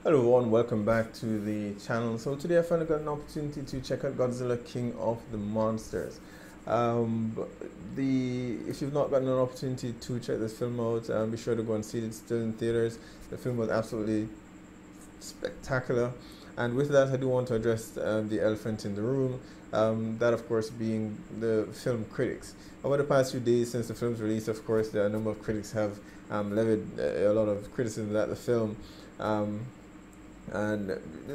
Hello everyone, welcome back to the channel. So today I finally got an opportunity to check out Godzilla King of the Monsters. If you've not gotten an opportunity to check this film out, be sure to go and see it. It's still in theaters. The film was absolutely spectacular. And with that, I do want to address the elephant in the room. That, of course, being the film critics. Over the past few days since the film's release, of course, a number of critics have levied a lot of criticism at the film. Um,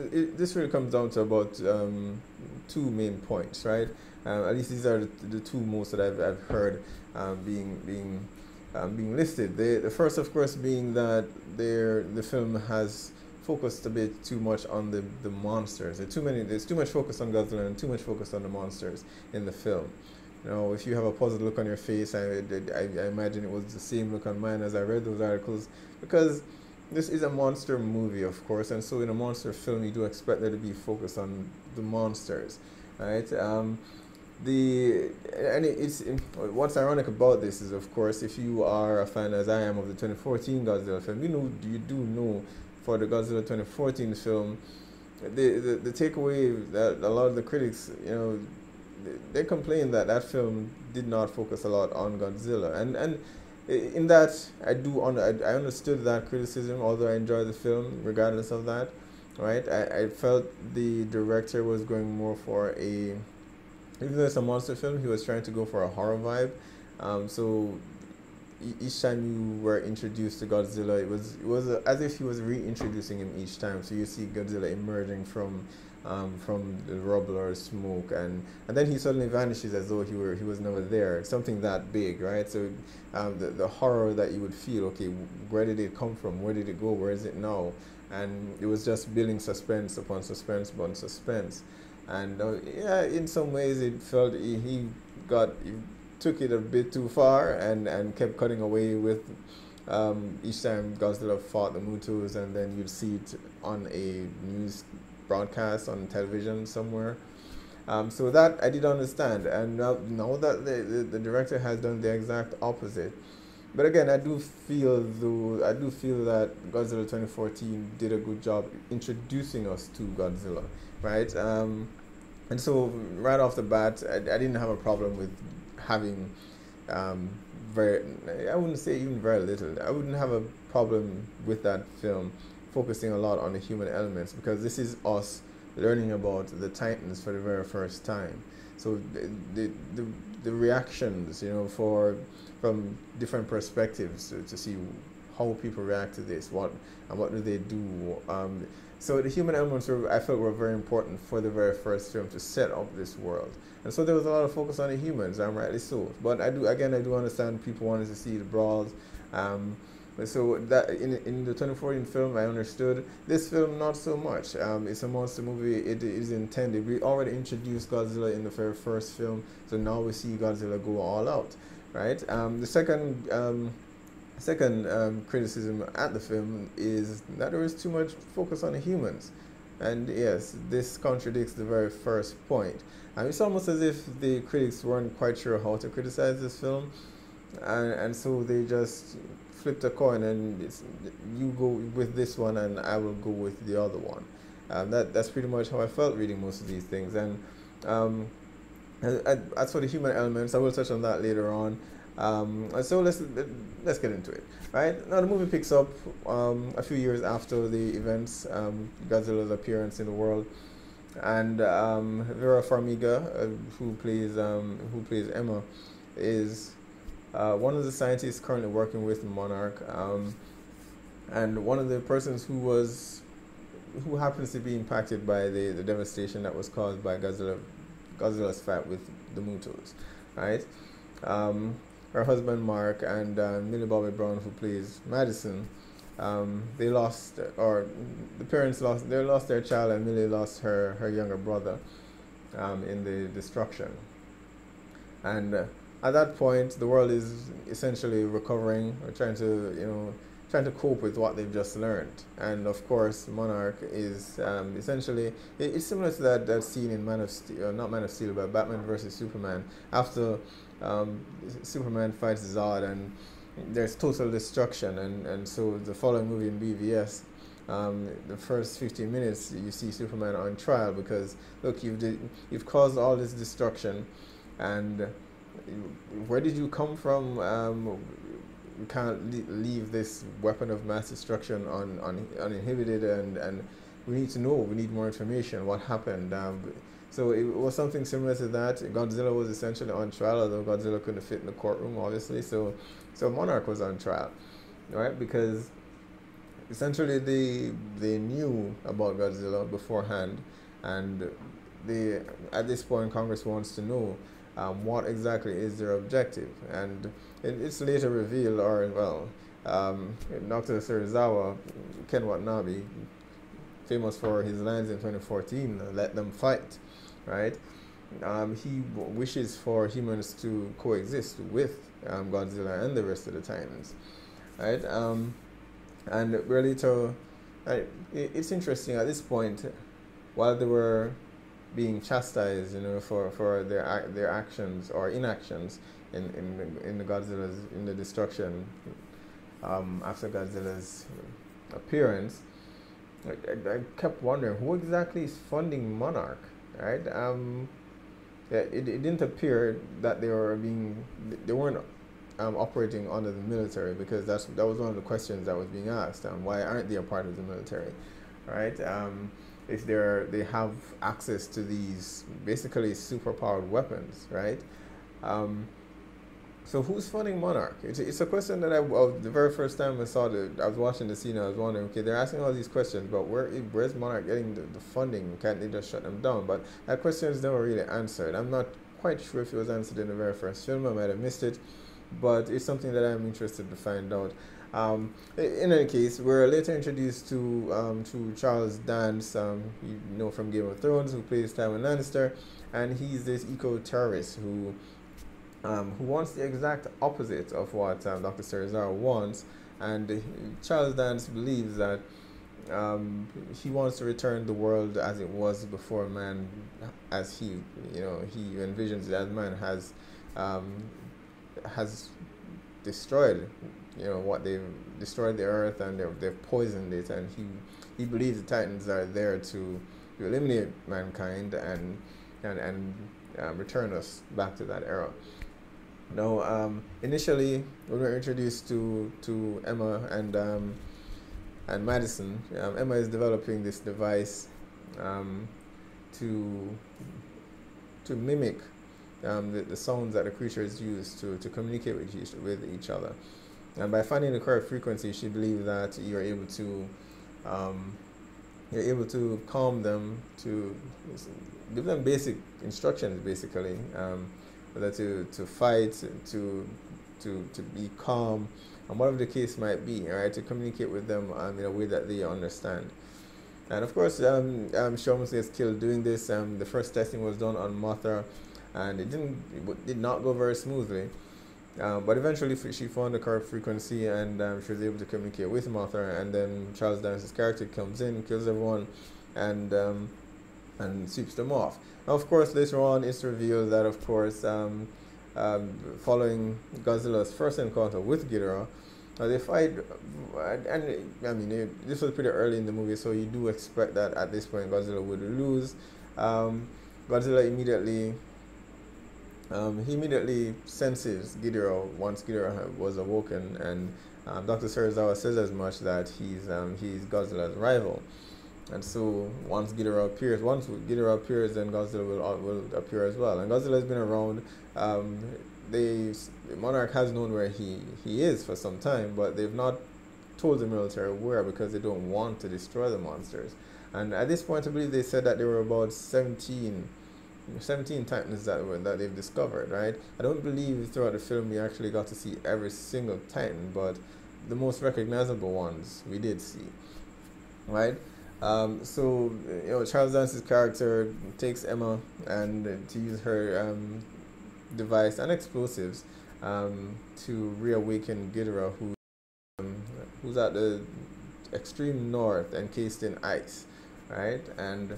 this really comes down to about two main points, right? At least these are the two most that I've heard being listed. The first, of course, being that the film has focused a bit too much on the monsters. There's too much focus on Godzilla and too much focus on the monsters in the film. You know, if you have a puzzled look on your face, I imagine it was the same look on mine as I read those articles, because this is a monster movie, of course, and so in a monster film, you do expect there to be focus on the monsters, right? What's ironic about this is, of course, if you are a fan, as I am, of the 2014 Godzilla film, you do know for the Godzilla 2014 film, the takeaway that a lot of the critics, they complain that that film did not focus a lot on Godzilla, and in that I understood that criticism, although I enjoyed the film regardless of that, right? I felt the director was going more for even though it's a monster film, he was trying to go for a horror vibe. So each time you were introduced to Godzilla, it was as if he was reintroducing him each time. So you see Godzilla emerging from the rubble or smoke, and then he suddenly vanishes as though he was never there. Something that big, right? So the horror that you would feel. Okay, where did it come from? Where did it go? Where is it now? And it was just building suspense upon suspense upon suspense. And yeah, in some ways it felt he took it a bit too far and kept cutting away with each time Godzilla fought the Mutos, and then you'd see it on a news broadcast on television somewhere. So that I did understand, and now that the director has done the exact opposite. But again, I do feel that Godzilla 2014 did a good job introducing us to Godzilla, right? And so right off the bat, I didn't have a problem with having um, very, I wouldn't say even very little. I wouldn't have a problem with that film focusing a lot on the human elements, because this is us learning about the Titans for the very first time. So the reactions, from different perspectives to see how people react to this, what do they do. So the human elements I felt were very important for the very first film to set up this world, and so there was a lot of focus on the humans, and rightly so. But I do understand people wanted to see the brawls. But so that in the 2014 film, I understood. This film, not so much. It's a monster movie. It is intended. We already introduced Godzilla in the very first film, so now we see Godzilla go all out, right? The second criticism at the film is that there is too much focus on the humans, and yes, this contradicts the very first point. It's almost as if the critics weren't quite sure how to criticize this film, and so they just flipped a coin, and you go with this one and I will go with the other one. That's pretty much how I felt reading most of these things. And as for the human elements, I will touch on that later on. So let's get into it. Right now, the movie picks up a few years after the events, Godzilla's appearance in the world, and Vera Farmiga, who plays Emma, is one of the scientists currently working with Monarch, and one of the persons who happens to be impacted by the devastation that was caused by Godzilla's fight with the Mutos, right? Her husband Mark and Millie Bobby Brown, who plays Madison, they lost, or the parents lost their child, and Millie lost her younger brother in the destruction. And at that point, the world is essentially recovering, or trying to cope with what they've just learned. And of course, Monarch is essentially it's similar to that scene in Man of Steel, not Man of Steel, but Batman versus Superman. After Superman fights Zod, and there's total destruction, and so the following movie in BVS, The first 15 minutes you see Superman on trial because look, you've caused all this destruction, and where did you come from? You can't leave this weapon of mass destruction uninhibited, and we need to know. We need more information. What happened? So it was something similar to that. Godzilla was essentially on trial, although Godzilla couldn't fit in the courtroom, obviously. So Monarch was on trial, right? Because essentially they knew about Godzilla beforehand, and they at this point Congress wants to know what exactly is their objective, and it's later revealed, or well, Dr. Serizawa, Ken Watanabe, famous for his lines in 2014, "Let them fight," right? He wishes for humans to coexist with Godzilla and the rest of the Titans, right? And really, it's interesting at this point, while they were being chastised, for their actions or inactions in the Godzilla's in the destruction after Godzilla's appearance. I kept wondering who exactly is funding Monarch, right? Yeah, it didn't appear that they weren't operating under the military, because that was one of the questions that was being asked. Why aren't they a part of the military, right? If they have access to these basically superpowered weapons, right? So who's funding Monarch? It's a question that the very first time I was watching the scene, I was wondering, okay, they're asking all these questions, but where's Monarch getting the funding? Can't they just shut them down? But that question is never really answered. I'm not quite sure if it was answered in the very first film. I might have missed it, but it's something that I'm interested to find out. In any case, we're later introduced to Charles Dance, from Game of Thrones, who plays Tywin Lannister, and he's this eco-terrorist who wants the exact opposite of what Dr. Serizawa wants, and Charles Dance believes that he wants to return the world as it was before man, as he envisions that man has destroyed, what they've destroyed the earth, and they've poisoned it, and he believes the Titans are there to eliminate mankind and return us back to that era. Now, initially, when we were introduced to Emma and Madison, Emma is developing this device to mimic the sounds that the creatures use to communicate with each other. And by finding the correct frequency, she believes that you're able to calm them, to give them basic instructions, basically, whether to fight, to be calm, and whatever the case might be, all right, to communicate with them in a way that they understand. And of course, Showman is still doing this. The first testing was done on Mothra, and it did not go very smoothly. But eventually she found the correct frequency, and she was able to communicate with Mothra. And then Charles Dance's character comes in, kills everyone, and sweeps them off. Now, of course, later on it's revealed that, of course, following Godzilla's first encounter with Ghidorah, they fight, and I mean, this was pretty early in the movie, so you do expect that at this point Godzilla would lose. Godzilla immediately senses Ghidorah once Ghidorah was awoken, and Dr. Serizawa says as much, that he's Godzilla's rival. And so once Ghidorah appears, then Godzilla will appear as well. And Godzilla has been around. Monarch has known where he is for some time, but they've not told the military where, because they don't want to destroy the monsters. And at this point, I believe they said that there were about 17 Titans that they've discovered, right? I don't believe throughout the film we actually got to see every single Titan, but the most recognizable ones we did see, right? So Charles Dance's character takes Emma and to use her device and explosives to reawaken Ghidorah, who's at the extreme north, encased in ice, right? And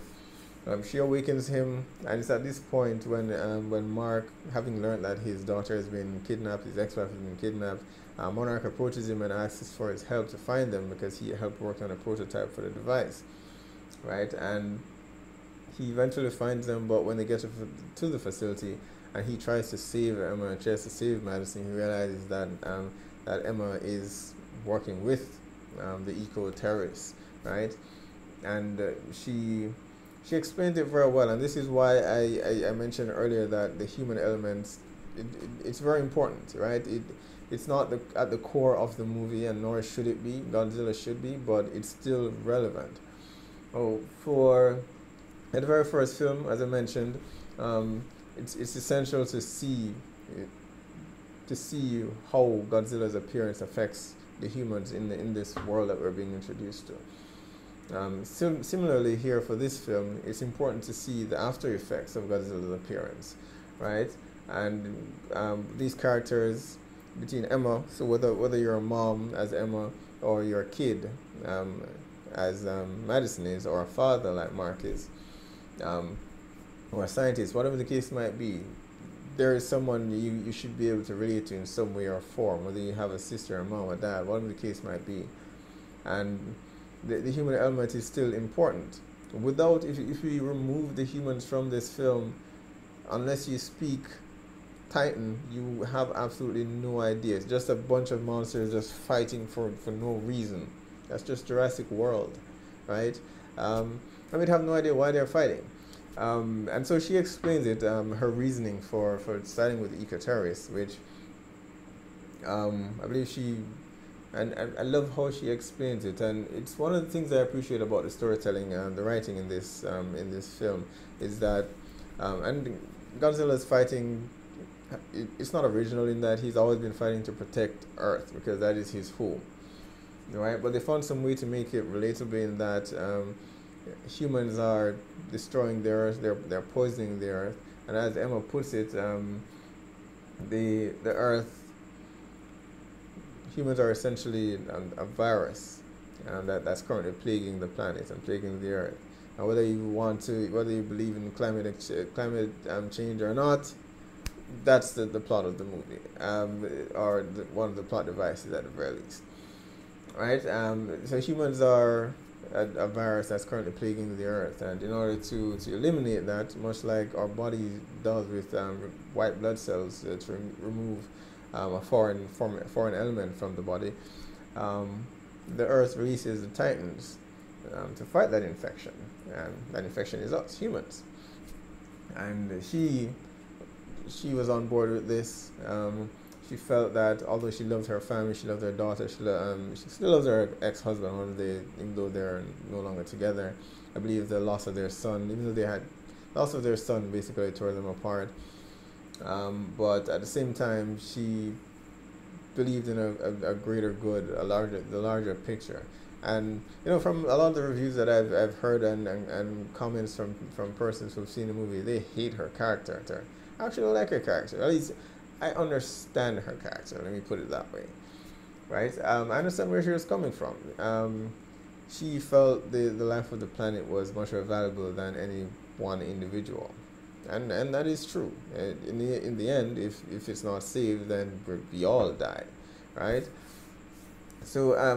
She awakens him, and it's at this point when Mark, having learned that his daughter has been kidnapped, his ex-wife has been kidnapped, Monarch approaches him and asks for his help to find them because he helped work on a prototype for the device, right? And he eventually finds them, but when they get to the facility and he tries to save Emma, tries to save Madison, he realizes that that Emma is working with the eco-terrorists, right? And she explained it very well, and this is why I mentioned earlier that the human elements, it's very important, right? It's not at the core of the movie, and nor should it be. Godzilla should be, but it's still relevant. Oh, for the very first film, as I mentioned, it's essential to see how Godzilla's appearance affects the humans in this world that we're being introduced to. Similarly, here for this film, it's important to see the after effects of Godzilla's appearance, right? And these characters between Emma, so whether you're a mom as Emma or you're a kid as Madison is, or a father like Mark is, or a scientist, whatever the case might be, there is someone you should be able to relate to in some way or form, whether you have a sister, a mom, or dad, whatever the case might be. And the human element is still important. Without, if we remove the humans from this film, unless you speak Titan, you have absolutely no idea. It's just a bunch of monsters just fighting for no reason. That's just Jurassic World, right? I would have no idea why they're fighting. And so she explains it, her reasoning for siding with the eco-terrorists, which I believe and I love how she explains it, and it's one of the things I appreciate about the storytelling and the writing in this film, is that and Godzilla's fighting, it's not original in that he's always been fighting to protect Earth because that is his home, right? But they found some way to make it relatable in that humans are destroying the Earth, they're poisoning the Earth, and as Emma puts it, the Earth, humans are essentially a virus that's currently plaguing the planet and plaguing the Earth. And whether you believe in climate change or not, that's the plot of the movie, or one of the plot devices at the very least, right? So humans are a virus that's currently plaguing the Earth, and in order to eliminate that, much like our body does with white blood cells to remove a foreign element from the body, the Earth releases the Titans to fight that infection, and that infection is us, humans. And she was on board with this. She felt that although she loved her family, she loved her daughter, she still loves her ex-husband, even though they're no longer together. I believe the loss of their son, even though they had loss of their son, basically tore them apart. But at the same time, she believed in a greater good, the larger picture. And from a lot of the reviews that I've heard and comments from persons who've seen the movie, they hate her character. I actually like her character. At least I understand her character. Let me put it that way, right? I understand where she was coming from. She felt the life of the planet was much more valuable than any one individual, and that is true. In the end, if it's not saved, then we all die, right? So I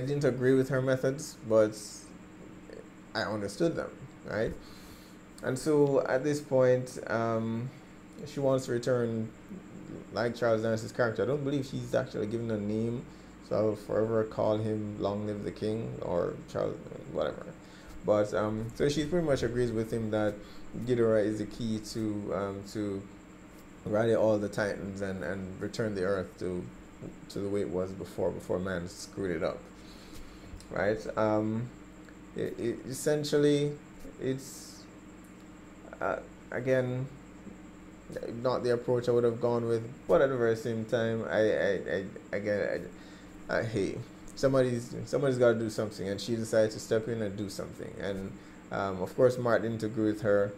didn't agree with her methods, but I understood them, right? And so at this point, she wants to return like Charles Dance's character. I don't believe she's actually given a name, so I will forever call him Long Live the King or Charles, whatever. But so she pretty much agrees with him that Ghidorah is the key to rally all the Titans and return the Earth to the way it was before man screwed it up, right? Essentially, it's again not the approach I would have gone with, but at the very same time, hey, somebody's got to do something, and she decided to step in and do something, and of course Mark didn't agree with her.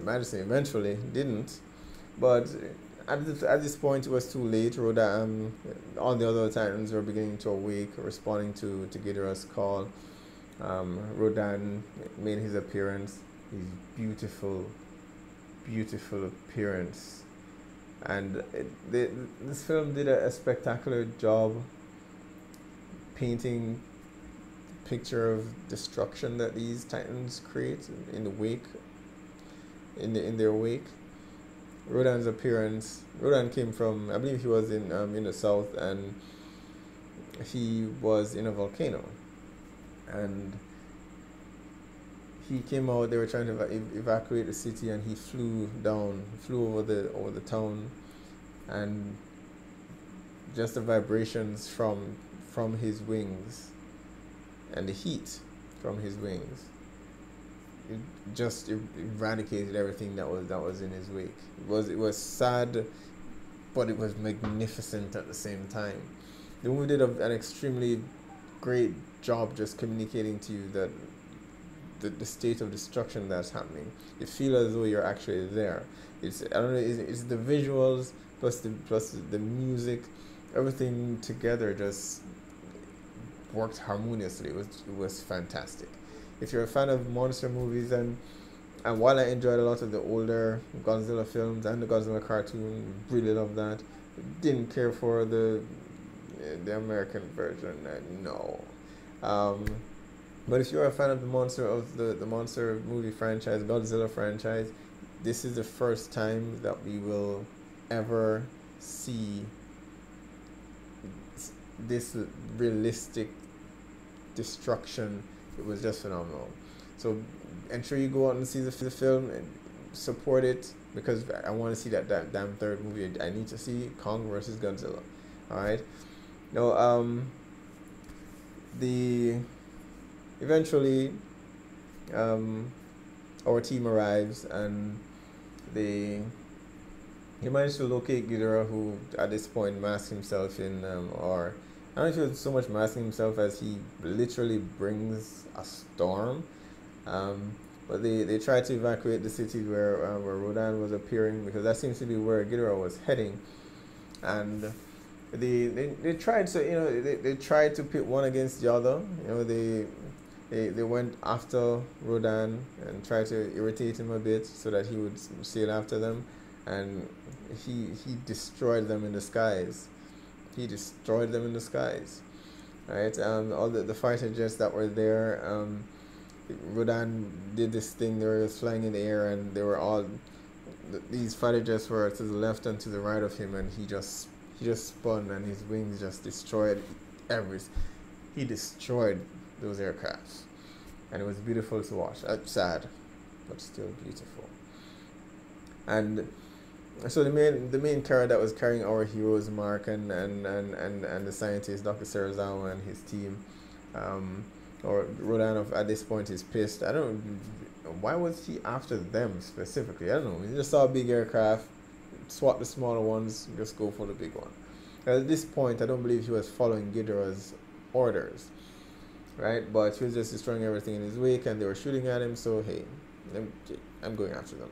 Madison eventually didn't, but at this point it was too late. All the other Titans were beginning to awake, responding to Ghidorah's call, Rodan made his appearance, his beautiful, beautiful appearance, and this film did a spectacular job painting the picture of destruction that these titans create in the wake, in their wake. Rodan's appearance. Rodan came from, I believe he was in the south, and he was in a volcano, and he came out. They were trying to evacuate the city, and he flew over the town, and just the vibrations from his wings, and the heat from his wings, it just eradicated everything that was in his wake. It was sad, but it was magnificent at the same time. The movie did an extremely great job just communicating to you that the state of destruction that's happening. You feel as though you're actually there. It's, I don't know, it's the visuals plus the music, everything together just worked harmoniously. It was fantastic. If you're a fan of monster movies, and while I enjoyed a lot of the older Godzilla films and the Godzilla cartoon, really love that. Didn't care for the American version, no. But if you're a fan of the monster movie franchise, Godzilla franchise, this is the first time that we will ever see this realistic destruction. It was just phenomenal. So ensure you go out and see the film and support it, because I want to see that damn third movie. I need to see Kong versus Godzilla. All right. Now, eventually, our team arrives, and they manage to locate Ghidorah, who at this point masks himself in, or I don't know if he was so much masking himself as he literally brings a storm. But they try to evacuate the city where Rodan was appearing, because that seems to be where Ghidorah was heading, and they tried to they tried to pit one against the other. They went after Rodan and tried to irritate him a bit so that he would sail after them, and he destroyed them in the skies. He destroyed them in the skies. Right? All the fighter jets that were there. Rodan did this thing. They were flying in the air, and they were all. These fighter jets were to the left and to the right of him, and he just spun, and his wings just destroyed he destroyed those aircrafts, and it was beautiful to watch. Sad, but still beautiful. And so the main character that was carrying our heroes, Mark and the scientist Dr. Serizawa and his team, or Rodan at this point is pissed. I don't know, why was he after them specifically? I don't know. He just saw a big aircraft, swat the smaller ones, just go for the big one. At this point, I don't believe he was following Ghidorah's orders, right? But he was just destroying everything in his wake, and they were shooting at him. So hey, I'm going after them.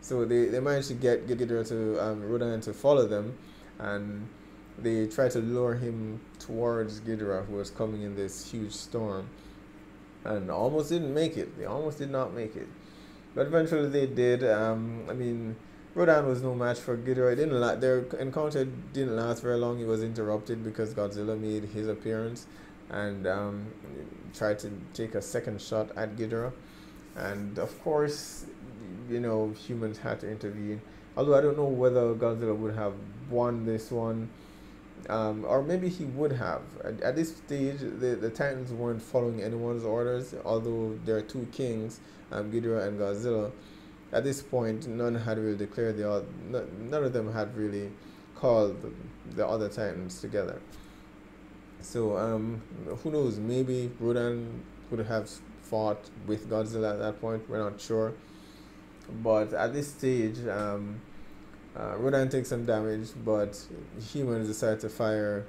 So they managed to get Ghidorah to Rodan to follow them, and they tried to lure him towards Ghidorah, who was coming in this huge storm, and almost didn't make it. They almost did not make it, but eventually they did. Rodan was no match for Ghidorah. Their encounter didn't last very long. It was interrupted because Godzilla made his appearance and tried to take a second shot at Ghidorah, and of course, humans had to intervene. Although I don't know whether Godzilla would have won this one, or maybe he would have. At this stage, the Titans weren't following anyone's orders, although there are two kings, Ghidorah and Godzilla. At this point, none had really declared none of them had really called the other Titans together. So, who knows? Maybe Rodan would have fought with Godzilla at that point. We're not sure. But at this stage, Rodan takes some damage, but humans decide to fire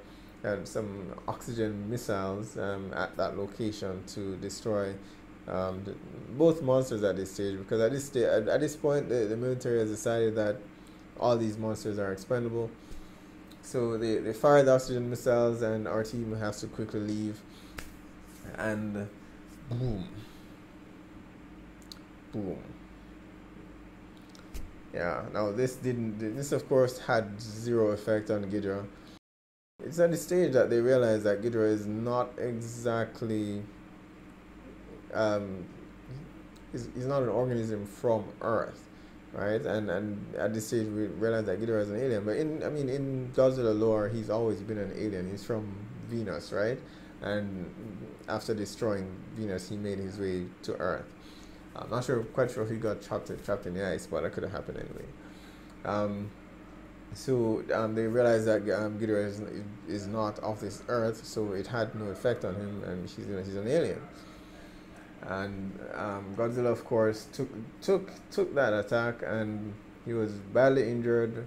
some oxygen missiles at that location to destroy both monsters at this stage. Because at this point, the military has decided that all these monsters are expendable. So they fire the oxygen missiles, and our team has to quickly leave. And boom, boom. Yeah. Now this didn't. This of course had zero effect on Ghidorah. It's at the stage that they realize that Ghidorah is not exactly um, he's not an organism from Earth, right? And at this stage we realize that Ghidorah is an alien. But in Godzilla lore, he's always been an alien. He's from Venus, right? And after destroying Venus, he made his way to Earth. I'm not quite sure if he got trapped in the ice, but that could have happened anyway. Um, they realized that Ghidorah is not of this Earth, so it had no effect on him, and he's an alien. And Godzilla, of course, took that attack, and he was badly injured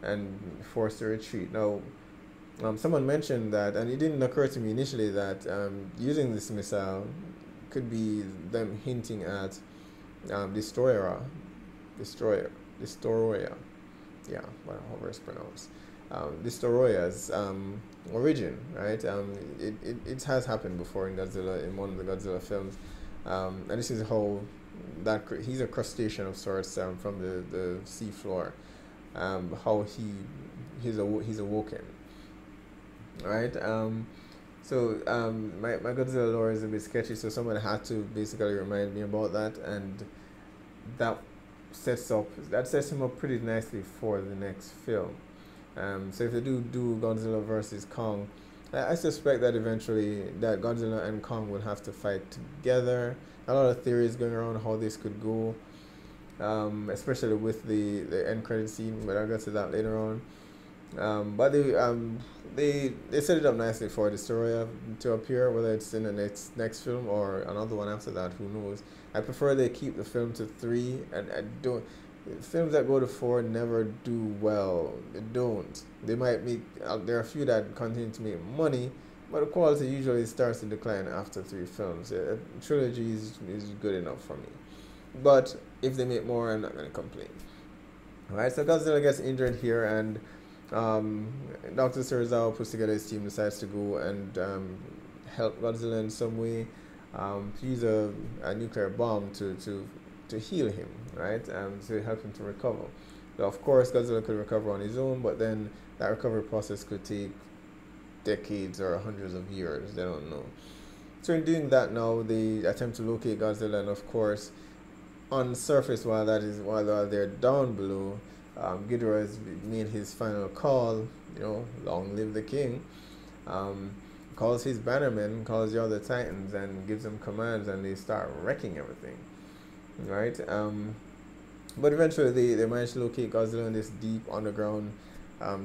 and forced to retreat. Now, someone mentioned that, and it didn't occur to me initially that using this missile could be them hinting at Destroyer, yeah, however it's pronounced. Destoroyah's origin, right? It has happened before in Godzilla, in one of the Godzilla films, and this is how he's a crustacean of sorts from the sea floor, how he's awoken, right? My Godzilla lore is a bit sketchy, so someone had to basically remind me about that, and that sets him up pretty nicely for the next film. So if they do Godzilla versus Kong, I suspect that eventually that Godzilla and Kong will have to fight together. A lot of theories going around how this could go, especially with the end credit scene, but I'll get to that later on. But they set it up nicely for Destroyer to appear, whether it's in the next film or another one after that. Who knows? I prefer they keep the film to 3, and I don't. Films that go to 4 never do well. They don't. They might make. There are a few that continue to make money, but the quality usually starts to decline after 3 films. A trilogy is good enough for me. But if they make more, I'm not gonna complain. Alright, so Godzilla gets injured here, and Dr. Serizawa puts together his team, decides to go and help Godzilla in some way. To use a nuclear bomb to heal him, right? To help him to recover. So of course, Godzilla could recover on his own, but then that recovery process could take decades or hundreds of years. They don't know. So in doing that now, they attempt to locate Godzilla, and of course, on the surface, while they're down below, Ghidorah has made his final call. Long live the king. Calls his bannermen, calls the other titans, and gives them commands, and they start wrecking everything, right? But eventually they manage to locate Godzilla in this deep underground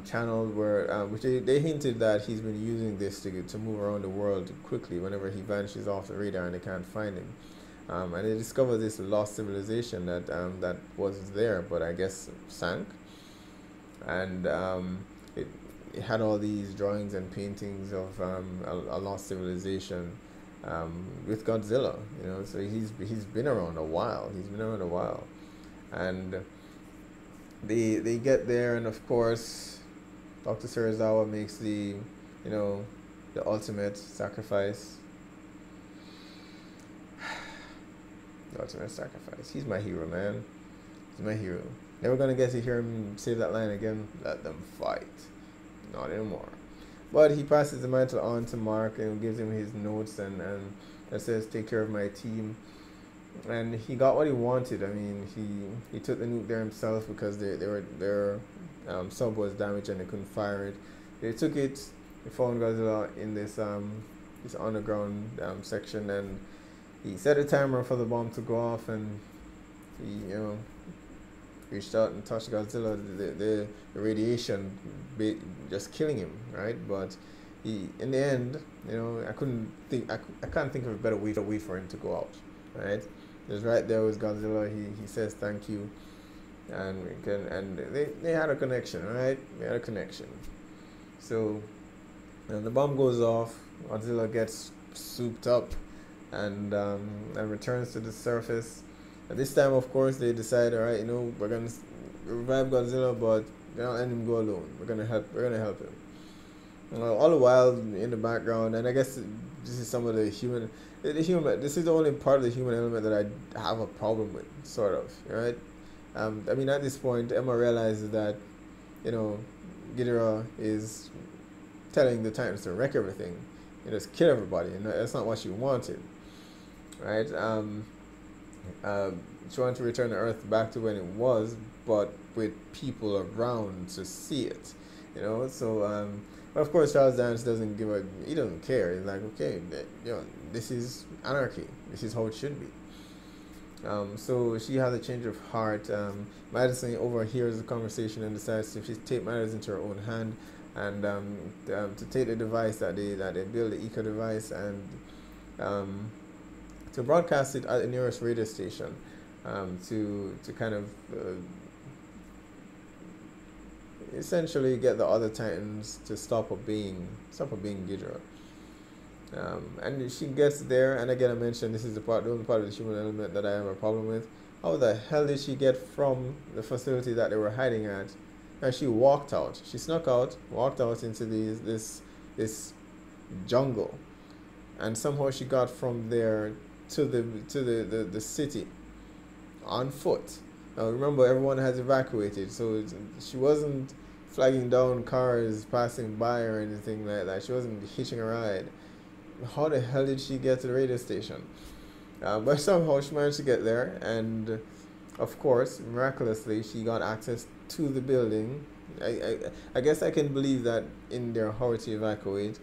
channel where which they hinted that he's been using this to move around the world quickly whenever he vanishes off the radar and they can't find him. And they discover this lost civilization that was there, but I guess sank. And it had all these drawings and paintings of a lost civilization with Godzilla. So he's been around a while. And they get there, and of course, Dr. Serizawa makes the ultimate sacrifice. The ultimate sacrifice. He's my hero, man. He's my hero. Never gonna get to hear him say that line again. Let them fight. Not anymore. But he passes the mantle on to Mark and gives him his notes and says, "Take care of my team." And he got what he wanted. I mean, he took the nuke there himself because their sub was damaged and they couldn't fire it. They took it. They found Godzilla in this underground section, and he set a timer for the bomb to go off, and he reached out and touched Godzilla. The radiation just killing him, right? But in the end, I can't think of a better way for him to go out, right? Just right there was Godzilla. He says thank you, and they had a connection, right? They had a connection. So, the bomb goes off. Godzilla gets souped up, and returns to the surface. At this time, of course, they decide, all right, we're gonna revive Godzilla, but we're not letting him go alone. We're gonna help him. All the while in the background, and I guess this is some of the human. This is the only part of the human element that I have a problem with, sort of, right? I mean, at this point, Emma realizes that, you know, Ghidorah is telling the Titans to wreck everything, just kill everybody, and that's not what she wanted, right? She wanted to return the Earth back to when it was, but with people around to see it, So, but of course, Charles Dance doesn't give a. He doesn't care. He's like, okay, this is anarchy. This is how it should be. So she has a change of heart. Madison overhears the conversation and decides to take matters into her own hand, and to take the device that they build, the eco device, and to broadcast it at the nearest radio station, to kind of essentially get the other Titans to stop obeying Ghidorah. And she gets there, and again I mentioned this is the only part of the human element that I have a problem with. How the hell did she get from the facility that they were hiding at? And she walked out. She snuck out, walked out into this jungle, and somehow she got from there to the city on foot. Now remember, everyone has evacuated, so she wasn't flagging down cars passing by or anything like that. She wasn't hitching a ride. How the hell did she get to the radio station? But somehow she managed to get there, and of course, miraculously, she got access to the building. I guess I can believe that in their hurry to evacuate,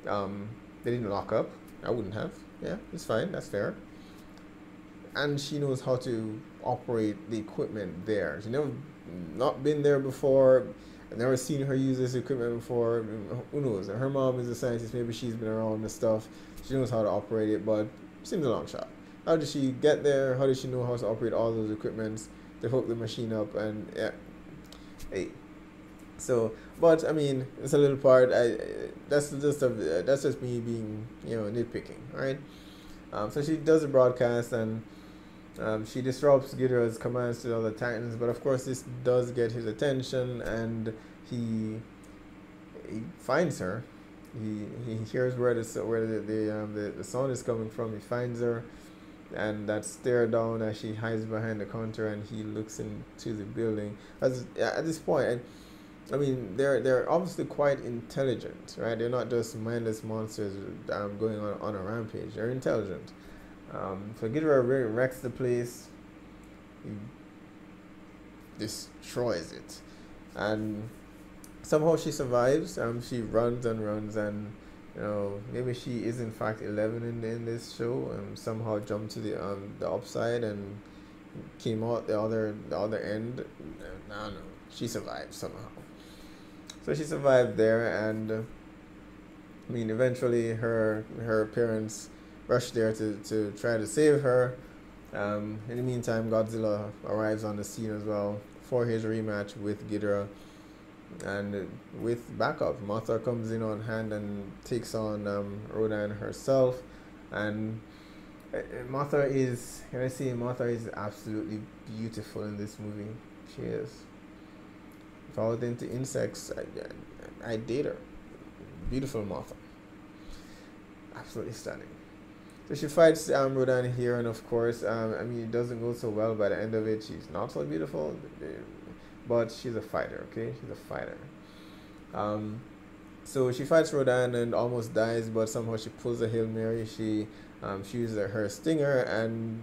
they didn't lock up. I wouldn't have. Yeah, it's fine. That's fair. And she knows how to operate the equipment there. She never not been there before. I've never seen her use this equipment before. Who knows? Her mom is a scientist. Maybe she's been around the stuff. She knows how to operate it, but it seems a long shot. How did she get there? How did she know how to operate all those equipments to hook the machine up? And yeah, hey. So, but I mean, it's a little part. That's just me being nitpicking, right? So she does the broadcast, and she disrupts Ghidorah's commands to the other Titans, but of course this does get his attention, and he finds her. He hears where the sound is coming from. He finds her, and that stare down as she hides behind the counter, and he looks into the building. At this point, I mean, they're obviously quite intelligent, right? They're not just mindless monsters going on a rampage. They're intelligent. So Ghidorah really wrecks the place. He destroys it, and somehow she survives. She runs and runs, and maybe she is in fact 11 in this show, and somehow jumped to the upside and came out the other end. I don't know. She survived somehow. So she survived there, and I mean, eventually her parents rushed there to try to save her. In the meantime, Godzilla arrives on the scene as well for his rematch with Ghidorah, and with backup, Mothra comes in on hand and takes on Rodan herself. And Mothra is absolutely beautiful in this movie. She is. If I was into insects, I'd date her. Beautiful Mothra. Absolutely stunning. So she fights Rodan here, and of course, I mean, it doesn't go so well. By the end of it, she's not so beautiful, but she's a fighter, okay? She's a fighter. So she fights Rodan and almost dies, but somehow she pulls a Hail Mary. She uses her stinger and,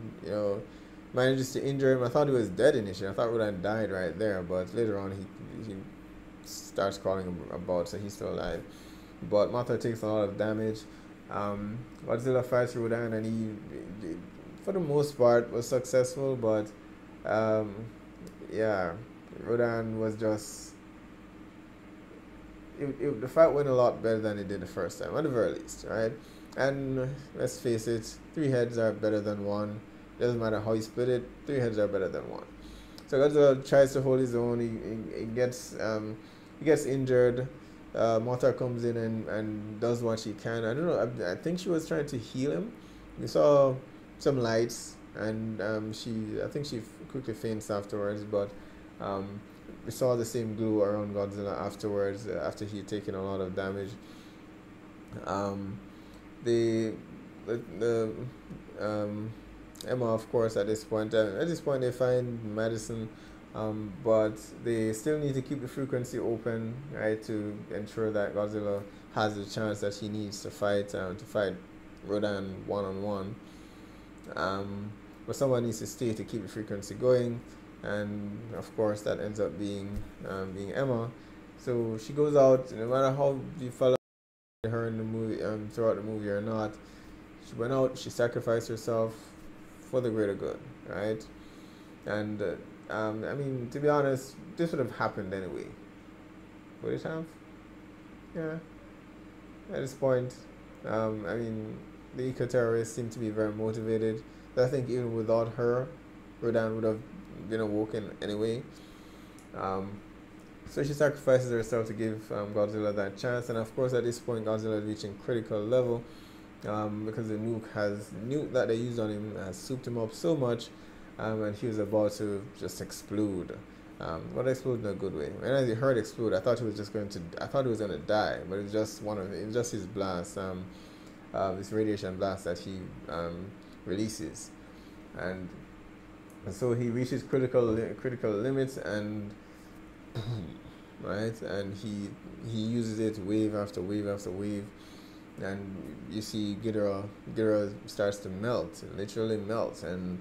manages to injure him. I thought he was dead initially. I thought Rodan died right there, but later on he starts crawling about, so he's still alive. But Mothra takes a lot of damage. Godzilla fights Rodan, and he, for the most part, was successful, but yeah, Rodan was just... the fight went a lot better than it did the first time, at the very least, right? And let's face it, 3 heads are better than 1. Doesn't matter how you split it, 3 heads are better than 1. So Godzilla tries to hold his own. He gets injured. Mothra comes in and does what she can. I don't know. I think she was trying to heal him. We saw some lights, and I think she quickly faints afterwards. But we saw the same glue around Godzilla afterwards, after he had taken a lot of damage. Um, the the Emma, of course, at this point they find Madison, but they still need to keep the frequency open, right, to ensure that Godzilla has the chance that he needs to fight Rodan one on one. But someone needs to stay to keep the frequency going, and of course that ends up being Emma. So she goes out, no matter how you follow her in the movie, throughout the movie or not. She went out. She sacrificed herself for the greater good, right? And I mean, to be honest, this would have happened anyway. Would it have? Yeah. At this point, I mean, the eco terrorists seem to be very motivated. But I think even without her, Rodan would have been awoken anyway. Um, so she sacrifices herself to give Godzilla that chance, and of course, at this point, Godzilla is reaching critical level, because the nuke that they used on him has souped him up so much, and he was about to just explode. Not explode in a good way. When I heard explode, I thought he was going to die, but it was just his blast, this radiation blast that he releases, and so he reaches critical limits, and right, and he uses it wave after wave after wave, and you see Ghidorah starts to melt, literally melts, and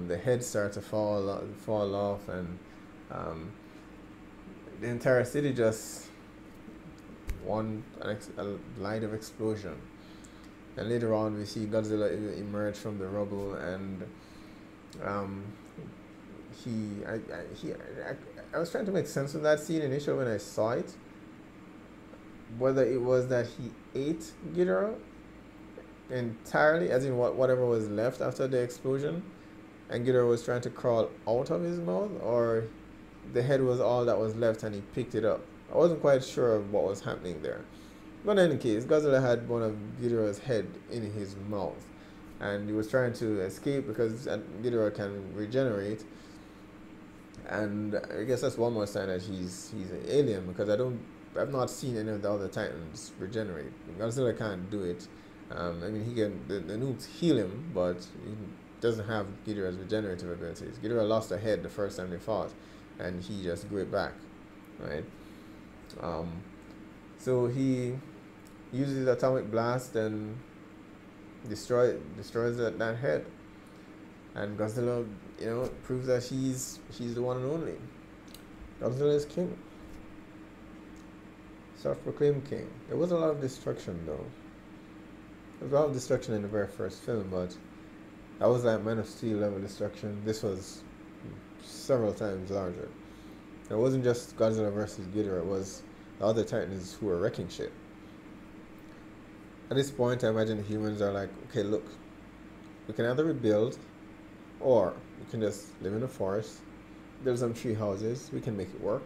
the head starts to fall off, and the entire city just a light of explosion. And later on, we see Godzilla emerge from the rubble, and I was trying to make sense of that scene initially when I saw it. Whether it was that he ate Ghidorah entirely, as in whatever was left after the explosion, and Ghidorah was trying to crawl out of his mouth, or the head was all that was left and he picked it up. I wasn't quite sure of what was happening there. But in any case, Godzilla had one of Ghidorah's head in his mouth, and he was trying to escape because Ghidorah can regenerate. And I guess that's one more sign that he's an alien, because I've not seen any of the other Titans regenerate. Godzilla can't do it. I mean, the nukes heal him, but he doesn't have Ghidorah's regenerative abilities. Ghidorah lost a head the first time they fought, and he just grew it back, right? So he uses atomic blast and destroys that head, and Godzilla, proves that he's the one and only. Godzilla is king, self-proclaimed king. There was a lot of destruction, though. There was a lot of destruction in the very first film, but that was like Man of Steel level destruction. This was several times larger. It wasn't just Godzilla versus Ghidorah, it was the other Titans who were wrecking shit. At this point, I imagine the humans are like, okay, look, we can either rebuild, or we can just live in the forest, build some tree houses, we can make it work.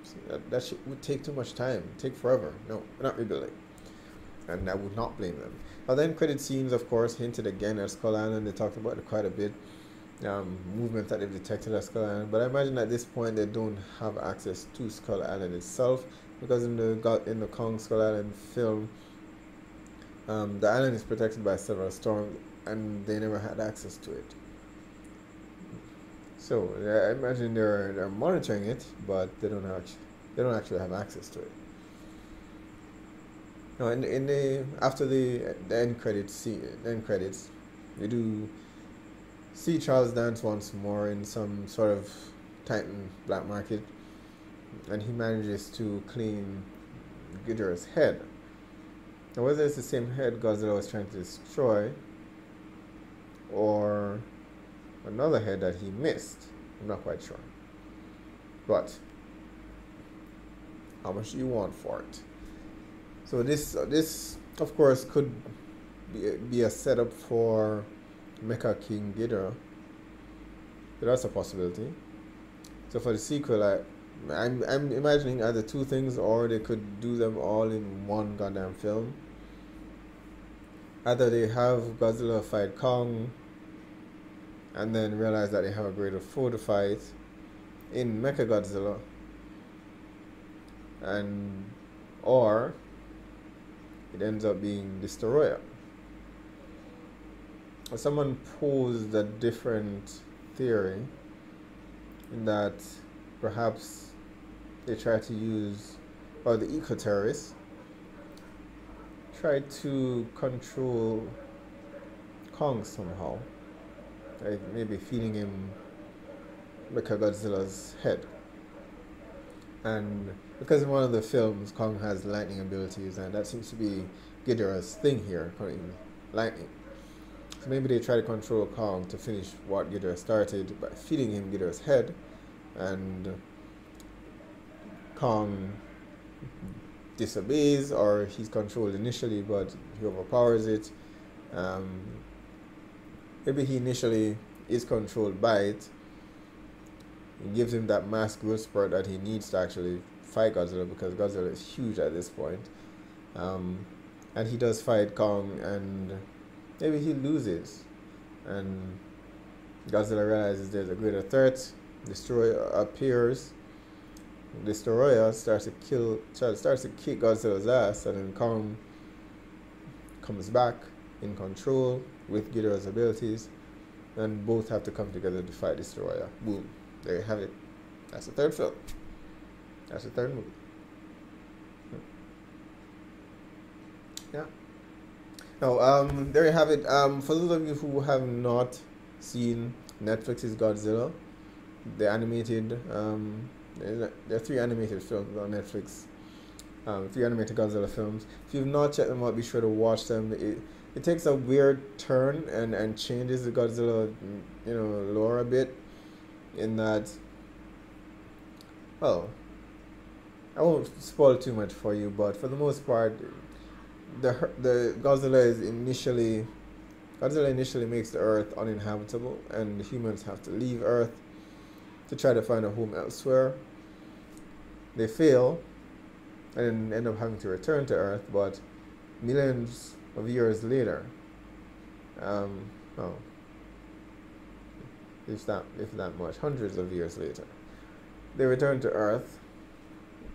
So that shit would take too much time, take forever. No, we're not rebuilding. And I would not blame them. Now, then credit scenes, of course, hinted again at Skull Island. They talked about it quite a bit. Movement that they've detected at Skull Island. But I imagine at this point they don't have access to Skull Island itself, because in the Kong Skull Island film, the island is protected by several storms, and they never had access to it. So I imagine they're monitoring it, but they don't actually have access to it. No, after the end credits, we do see Charles dance once more in some sort of Titan black market, and he manages to clean Ghidorah's head. Now, whether it's the same head Godzilla was trying to destroy, or another head that he missed, I'm not quite sure. But how much do you want for it? So this of course could be a setup for Mecha King Ghidorah. But that's a possibility. So for the sequel, I'm imagining either two things, or they could do them all in one goddamn film. Either they have Godzilla fight Kong, and then realize that they have a greater foe to fight, in Mechagodzilla, and or it ends up being Destroyer. Someone posed a different theory in that perhaps they try to use, or the eco-terrorists try to control Kong somehow, like maybe feeding him Mechagodzilla's head. And because in one of the films Kong has lightning abilities, and that seems to be Ghidorah's thing here, lightning. So maybe they try to control Kong to finish what Ghidorah started by feeding him Ghidorah's head, and Kong disobeys, or he's controlled initially but he overpowers it. Maybe he initially is controlled by it. It gives him that mass growth spurt that he needs to actually fight Godzilla, because Godzilla is huge at this point. And he does fight Kong, and maybe he loses. And Godzilla realizes there's a greater threat. Destroyer appears. Destroyer starts to kick Godzilla's ass, and then Kong comes back in control with Ghidorah's abilities, and both have to come together to fight Destroyer. Boom. There you have it. That's the third film. That's the third movie. Yeah. Now, there you have it. For those of you who have not seen Netflix's Godzilla, the animated, there are 3 animated films on Netflix. 3 animated Godzilla films. If you've not checked them out, be sure to watch them. It takes a weird turn and changes the Godzilla, lore a bit. In that, well, I won't spoil too much for you, but for the most part, the Godzilla initially makes the Earth uninhabitable, and humans have to leave Earth to try to find a home elsewhere. They fail and end up having to return to Earth, but millions of years later, if that much, hundreds of years later, they return to Earth,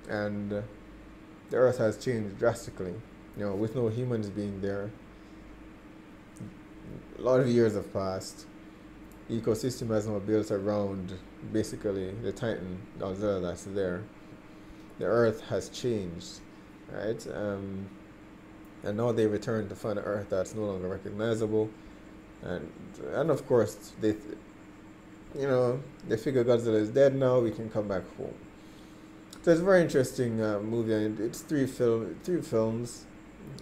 and the Earth has changed drastically. With no humans being there, a lot of years have passed. The ecosystem has now built around basically the Titan Godzilla that's there. The Earth has changed, right? And now they return to find an Earth that's no longer recognizable, and of course they figure Godzilla is dead now, we can come back home. So it's a very interesting movie, and it's 3 films,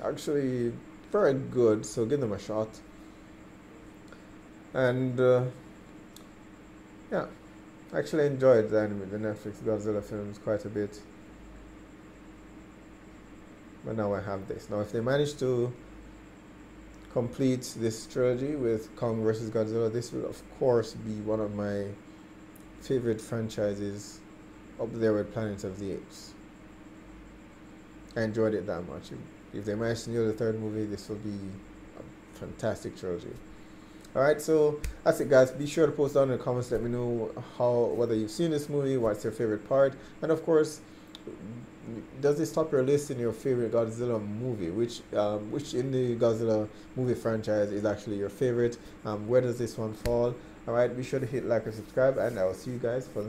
actually very good, so give them a shot. And yeah, I actually enjoyed the Netflix Godzilla films quite a bit. But now I have this. Now if they manage to complete this trilogy with Kong vs. Godzilla, this will of course be one of my favorite franchises, up there with Planet of the Apes. I enjoyed it that much. If they manage to nail the 3rd movie, this will be a fantastic trilogy. Alright, so that's it, guys. Be sure to post down in the comments, let me know whether you've seen this movie, what's your favorite part, and of course, does this top your list in your favorite Godzilla movie? Which in the Godzilla movie franchise is actually your favorite? Where does this one fall? Alright, be sure to hit like and subscribe, and I will see you guys for the next